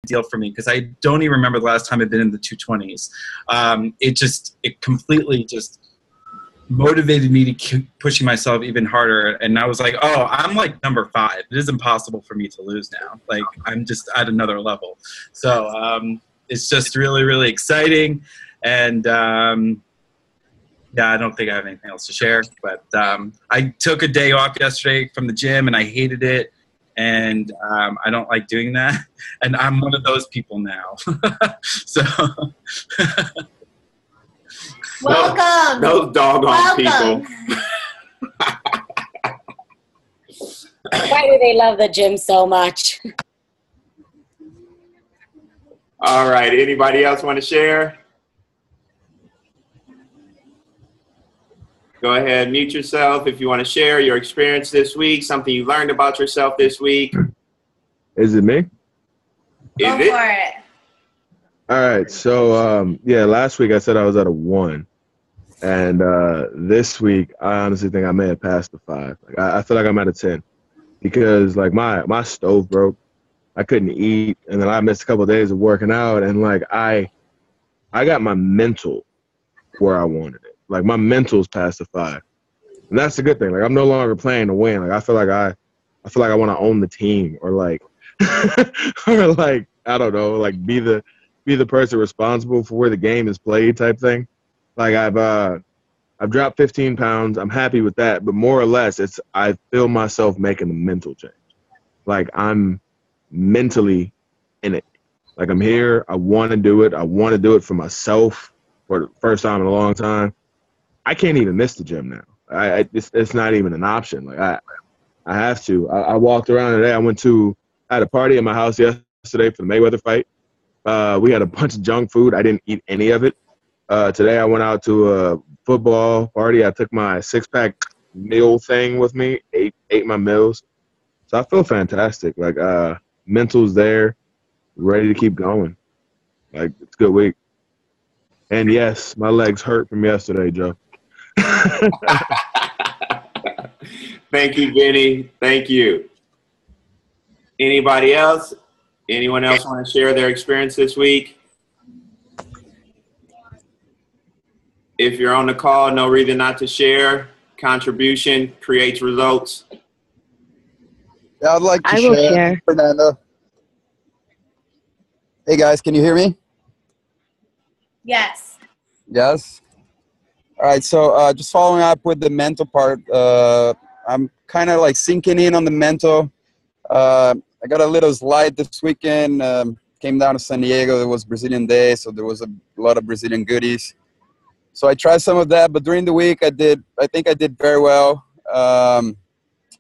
deal for me because I don't even remember the last time I've been in the 220s. It completely just motivated me to keep pushing myself even harder. And I was like, oh, I'm like number 5. It is impossible for me to lose now. Like, I'm just at another level. So it's just really, really exciting. And yeah, I don't think I have anything else to share. But I took a day off yesterday from the gym, and I hated it. And I don't like doing that. And I'm one of those people now. So. Welcome. Those doggone people. Why do they love the gym so much? All right. Anybody else want to share? Go ahead, mute yourself if you want to share your experience this week, something you learned about yourself this week. Is it me? Go for it. All right. So, yeah, last week I said I was at a 1. And this week, I honestly think I may have passed the 5. Like, I feel like I'm at a 10 because, like, my stove broke. I couldn't eat. And then I missed a couple of days of working out. And, like, I got my mental where I wanted it. Like, my mental's past the 5. And that's the good thing. Like, I'm no longer playing to win. Like, I feel like I want to own the team or, like, or, like, I don't know, like, be the person responsible for where the game is played type thing. Like, I've dropped 15 pounds. I'm happy with that. But more or less, I feel myself making a mental change. Like, I'm mentally in it. Like, I'm here. I want to do it. I want to do it for myself for the first time in a long time. I can't even miss the gym now. It's not even an option. Like, I have to. I walked around today. I had a party at my house yesterday for the Mayweather fight. We had a bunch of junk food. I didn't eat any of it. Today I went out to a football party. I took my 6-pack meal thing with me, ate my meals. So I feel fantastic. Like, mental's there, ready to keep going. Like, it's a good week. And yes, my legs hurt from yesterday, Joe. Thank you, Vinny. Thank you. Anybody else? Anyone else want to share their experience this week? If you're on the call, no reason not to share. Contribution creates results. Yeah, I'd like to share. Fernando. Hey, guys, can you hear me? Yes. Yes? All right, so just following up with the mental part, I'm kind of like sinking in on the mental. I got a little slide this weekend. Came down to San Diego. It was Brazilian Day, so there was a lot of Brazilian goodies. So I tried some of that, but during the week I think I did very well.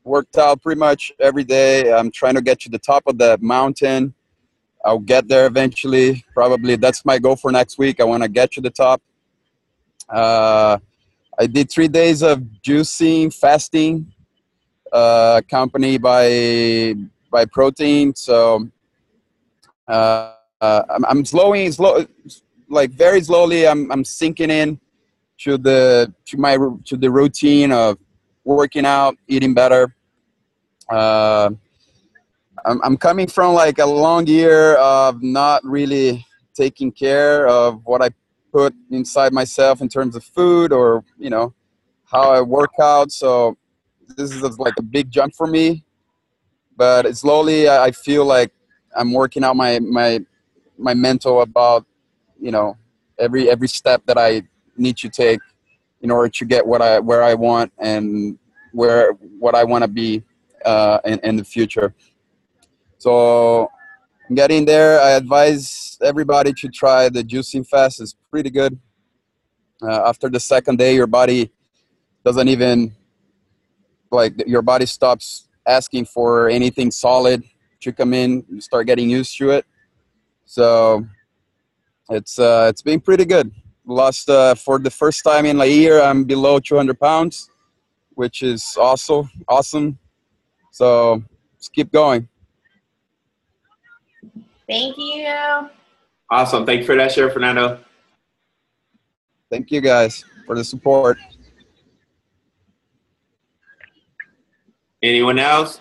Worked out pretty much every day. I'm trying to get to the top of the mountain. I'll get there eventually. Probably that's my goal for next week. I want to get to the top. I did 3 days of juicing, fasting, accompanied by protein. So I'm like very slowly. I'm sinking in to the routine of working out, eating better. I'm coming from like a long year of not really taking care of what I put inside myself in terms of food or, you know, how I work out. So this is like a big jump for me, but slowly I feel like I'm working out my mental about, you know, every step that I need to take in order to get where I want and what I want to be in the future. So I'm getting there. I advise everybody to try the juicing fast. It's pretty good. After the second day, your body doesn't even, like, your body stops asking for anything solid to come in. You start getting used to it. So it's been pretty good. Lost for the first time in a year, I'm below 200 pounds, which is awesome. So let's keep going. Thank you. Awesome. Thank you for that share, Fernando. Thank you guys for the support. Anyone else?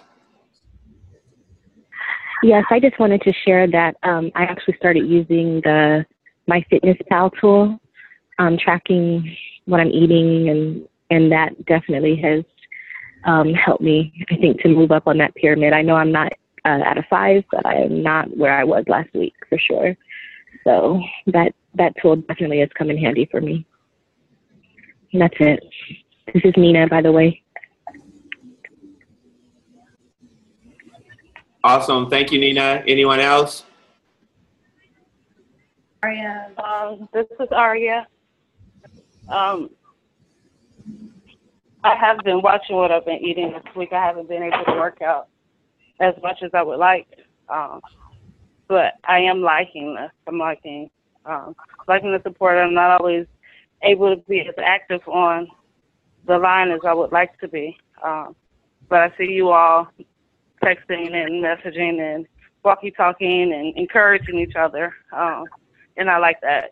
Yes, I just wanted to share that I actually started using the MyFitnessPal tool, tracking what I'm eating, and that definitely has helped me, I think, to move up on that pyramid. I know I'm not at a 5, but I am not where I was last week for sure. So that tool definitely has come in handy for me. And that's it. This is Nina, by the way. Awesome. Thank you, Nina. Anyone else? Aria. This is Aria. I have been watching what I've been eating this week. I haven't been able to work out as much as I would like, but I am liking this. I'm liking the support. I'm not always able to be as active on the line as I would like to be, but I see you all texting and messaging and walkie-talking and encouraging each other, and I like that.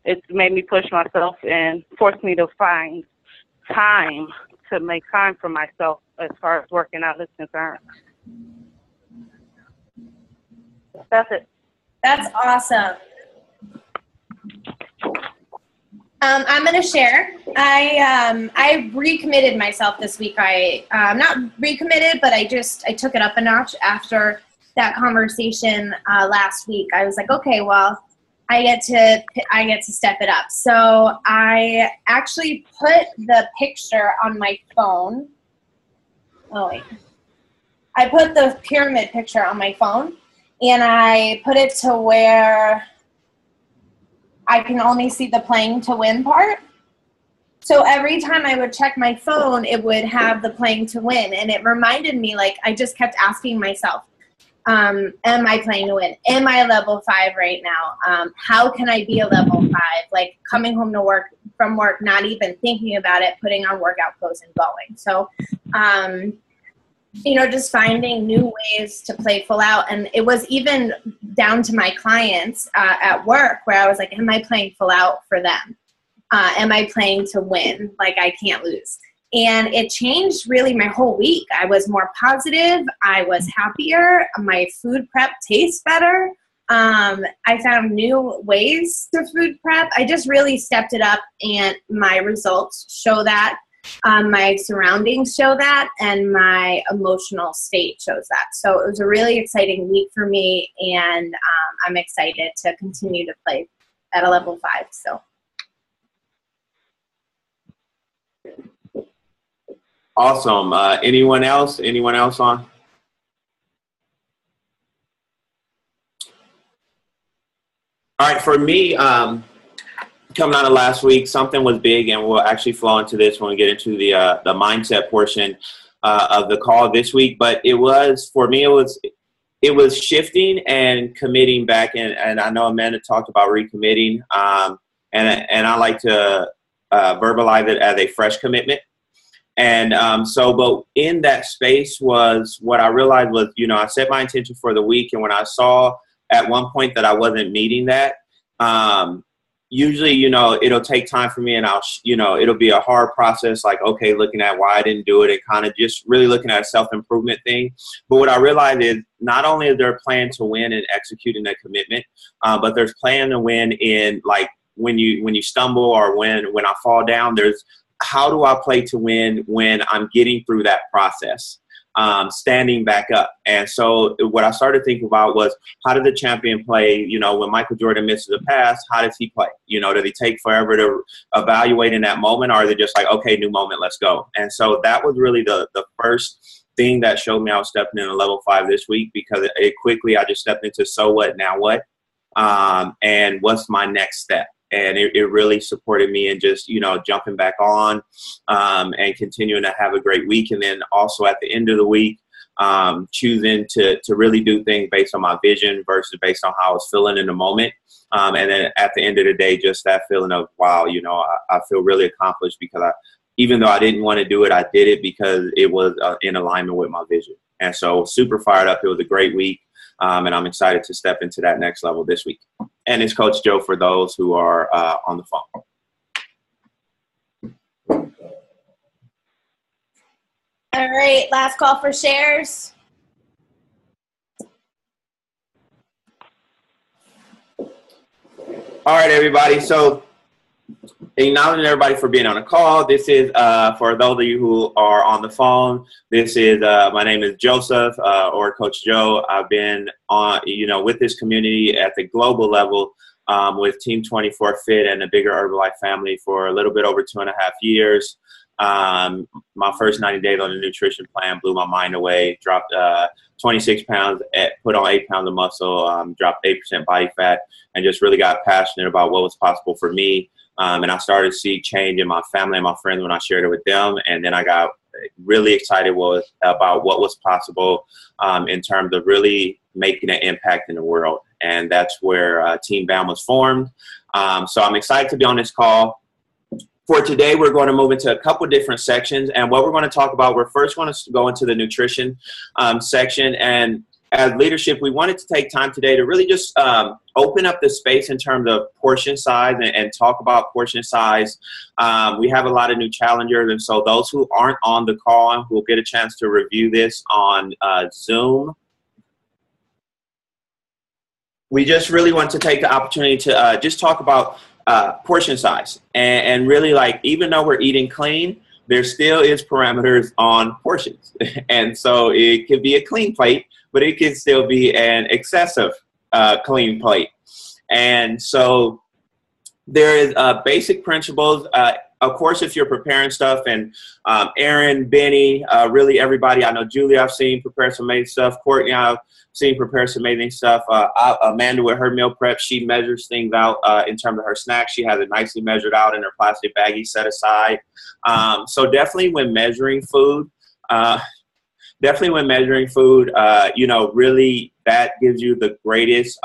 It's made me push myself and forced me to find time to make time for myself as far as working out is concerned. That's it. That's awesome. I'm going to share. I recommitted myself this week. Not recommitted, but I took it up a notch after that conversation last week. I was like, okay, well, I get to step it up. So I actually put the picture on my phone. Oh wait. I put the pyramid picture on my phone, and I put it to where I can only see the playing to win part. So every time I would check my phone, it would have the playing to win. And it reminded me, like, I just kept asking myself, am I playing to win? Am I a level 5 right now? How can I be a level 5? Like, coming home from work, not even thinking about it, putting on workout clothes and going. So, just finding new ways to play full out. And it was even down to my clients at work, where I was like, am I playing full out for them? Am I playing to win? Like, I can't lose. And it changed really my whole week. I was more positive. I was happier. My food prep tastes better. I found new ways to food prep. I just really stepped it up, and my results show that. My surroundings show that, and my emotional state shows that. So it was a really exciting week for me, and I'm excited to continue to play at a level 5. So. Awesome. Anyone else? Anyone else on? All right, for me, coming out of last week, something was big, and we'll actually flow into this when we get into the mindset portion of the call this week. But it was, for me, it was shifting and committing back in. And I know Amanda talked about recommitting, and I like to verbalize it as a fresh commitment. And but in that space was what I realized was, I set my intention for the week. And when I saw at one point that I wasn't meeting that, usually, it'll take time for me, and it'll be a hard process, like, okay, looking at why I didn't do it and kind of just really looking at a self-improvement thing. But what I realized is not only is there a plan to win and executing a commitment, but there's plan to win in, like, when you stumble or when I fall down, there's how do I play to win when I'm getting through that process, standing back up. And so what I started thinking about was, how did the champion play? When Michael Jordan misses a pass, how does he play? Does he take forever to evaluate in that moment, or is it just like, okay, new moment, let's go? And so that was really the first thing that showed me I was stepping into level 5 this week, because it quickly, I just stepped into so what, now what? And what's my next step? And it really supported me in just, jumping back on and continuing to have a great week. And then also at the end of the week, choosing to really do things based on my vision versus based on how I was feeling in the moment. And then at the end of the day, just that feeling of, wow, I feel really accomplished, because even though I didn't want to do it, I did it because it was in alignment with my vision. And so super fired up. It was a great week. And I'm excited to step into that next level this week. And it's Coach Joe for those who are on the phone. All right, last call for shares. All right, everybody. So acknowledging everybody for being on the call. This is, for those of you who are on the phone, this is, my name is Joseph, or Coach Joe. I've been on, with this community at the global level, with Team 24 Fit and the bigger Herbalife family for a little bit over 2.5 years. My first 90 days on the nutrition plan blew my mind away. Dropped 26 pounds, put on 8 pounds of muscle, dropped 8% body fat, and just really got passionate about what was possible for me. And I started to see change in my family and my friends when I shared it with them. And then I got really excited about what was possible in terms of really making an impact in the world. And that's where Team BAM was formed. So I'm excited to be on this call. For today, we're going to move into a couple different sections. And what we're going to talk about, we're first going to go into the nutrition section. And as leadership, we wanted to take time today to really just open up the space in terms of portion size and talk about portion size. We have a lot of new challengers, and so those who aren't on the call will get a chance to review this on Zoom. We just really want to take the opportunity to just talk about portion size. And really, like, even though we're eating clean, there still is parameters on portions. And so it could be a clean plate, but it can still be an excessive clean plate. And so there is basic principles. Of course, if you're preparing stuff, and Aaron, Benny, really everybody, I know Julie I've seen prepare some amazing stuff. Courtney I've seen prepare some amazing stuff. Amanda with her meal prep, she measures things out in terms of her snacks. She has it nicely measured out in her plastic baggie set aside. So definitely when measuring food, really that gives you the greatest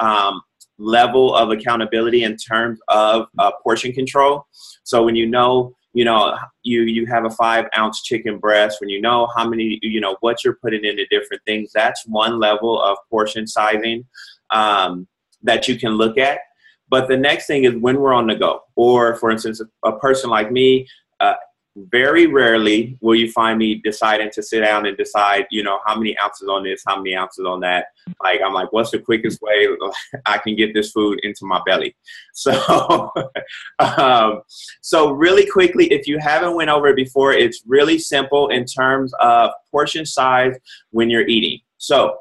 level of accountability in terms of portion control. So when you have a 5-ounce chicken breast, when you know how many, what you're putting into different things, that's one level of portion sizing that you can look at. But the next thing is when we're on the go, or for instance, a person like me, very rarely will you find me deciding to sit down and decide, how many ounces on this, how many ounces on that. Like, I'm like, what's the quickest way I can get this food into my belly? So, so really quickly, if you haven't went over it before, it's really simple in terms of portion size when you're eating. So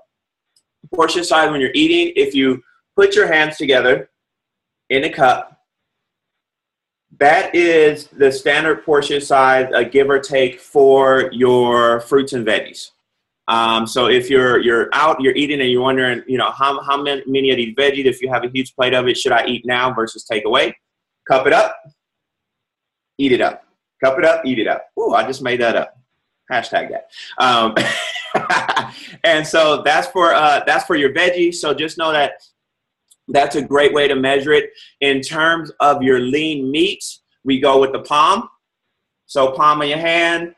portion size when you're eating, if you put your hands together in a cup, that is the standard portion size, give or take, for your fruits and veggies. So if you're out, you're eating, and you're wondering, how many of these veggies, if you have a huge plate of it, should I eat now versus take away? Cup it up, eat it up. Cup it up, eat it up. Ooh, I just made that up. Hashtag that. And so that's for your veggies. So just know that that's a great way to measure it. In terms of your lean meats, we go with the palm. So palm of your hand,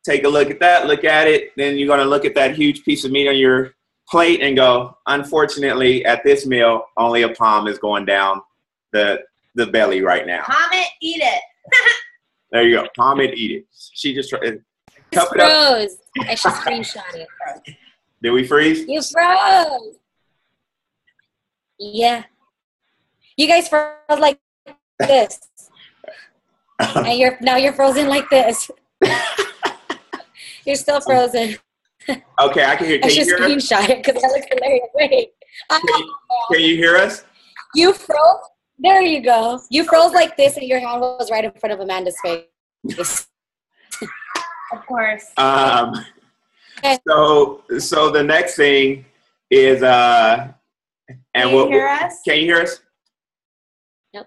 take a look at that, look at it. Then you're going to look at that huge piece of meat on your plate and go, unfortunately, at this meal, only a palm is going down the belly right now. Palm it, eat it. There you go. Palm it, eat it. She just tried. It froze. I should screenshot it. Did we freeze? You froze. Yeah. You guys froze like this. And you're frozen like this. You're still frozen. Okay, I can hear. I should screenshot it because I look hilarious. Wait. Can you hear us? You froze. There you go. You froze like this, and your hand was right in front of Amanda's face. Of course. Okay. So the next thing is Can you hear us? Can you hear us? Nope.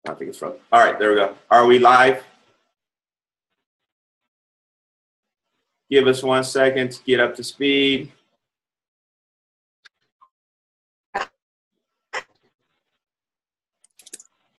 I think it's frozen. All right, there we go. Are we live? Give us 1 second to get up to speed.